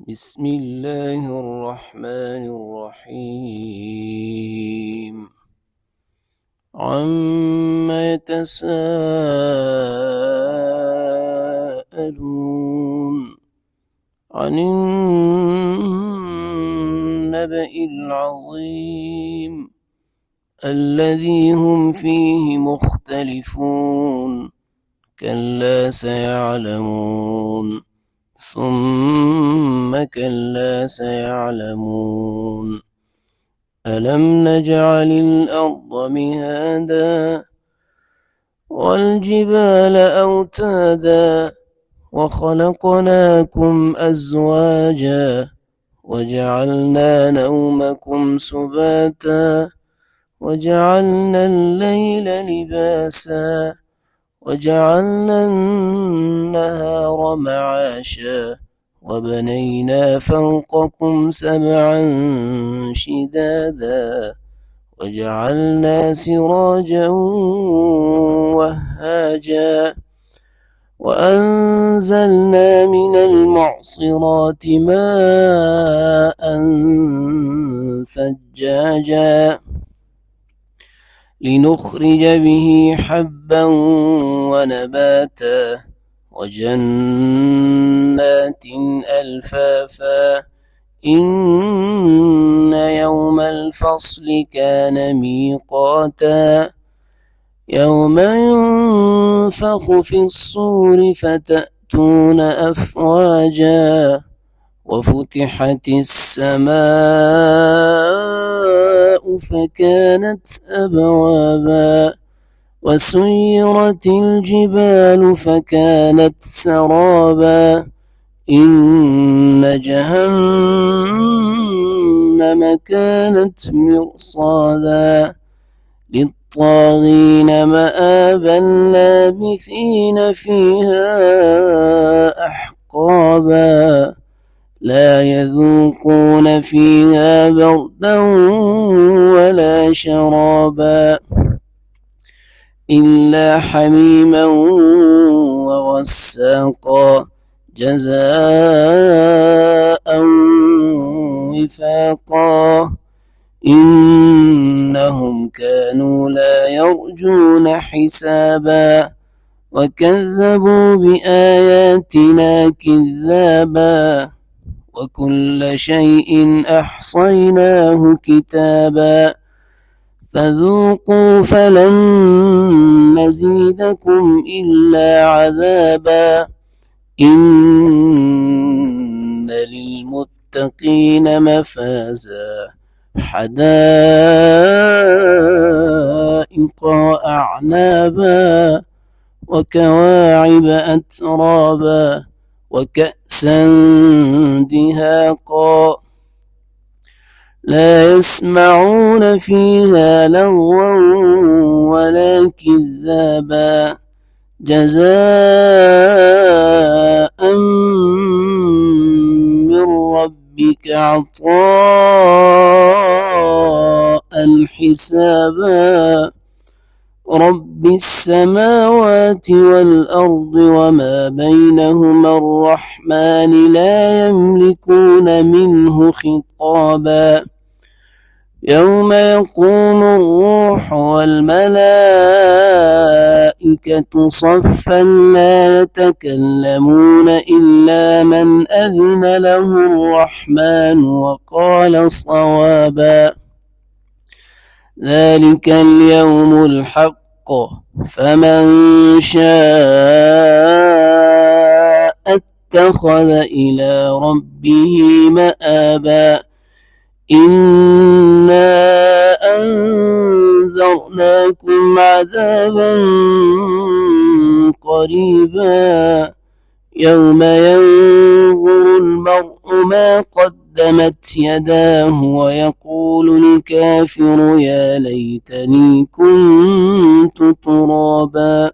بسم الله الرحمن الرحيم عما يتساءلون عن النبأ العظيم الذي هم فيه مختلفون كلا سيعلمون ثم كلا سيعلمون ألم نجعل الأرض مهادا والجبال أوتادا وخلقناكم أزواجا وجعلنا نومكم سباتا وجعلنا الليل لباسا وجعلنا النهار معاشا وبنينا فوقكم سبعا شدادا وجعلنا سراجا وهاجا وأنزلنا من المعصرات ماء ثجاجا لنخرج به حبا ونباتا وجنات ألفافا إن يوم الفصل كان ميقاتا يوم ينفخ في الصور فتأتون أفواجا وفتحت السماء فكانت أبوابا وسيرت الجبال فكانت سرابا إن جهنم كانت مرصادا للطاغين مآبا لابثين فيها أحقابا لا يذوقون فيها بردا ولا شرابا إلا حميما وغساقا جزاء وفاقا إنهم كانوا لا يرجون حسابا وكذبوا بآياتنا كذابا وكل شيء أحصيناه كتابا فذوقوا فلن نزيدكم إلا عذابا إن للمتقين مفازا حدائق وأعنابا وكواعب أترابا وكأسا دهاقا لا يسمعون فيها لغوا ولا كذابا جزاء من ربك عطاء حسابا رب السماوات والأرض وما بينهما الرحمن لا يملكون منه خطابا يوم يقوم الروح والملائكة صفا لا يتكلمون إلا من أذن له الرحمن وقال صوابا ذلك اليوم الحق فمن شاء اتخذ إلى ربه مآبا إنا أنذرناكم عذابا قريبا يوم ينظر المرء ما قدمت يداه ويقول الكافر يا ليتني كنت ترابا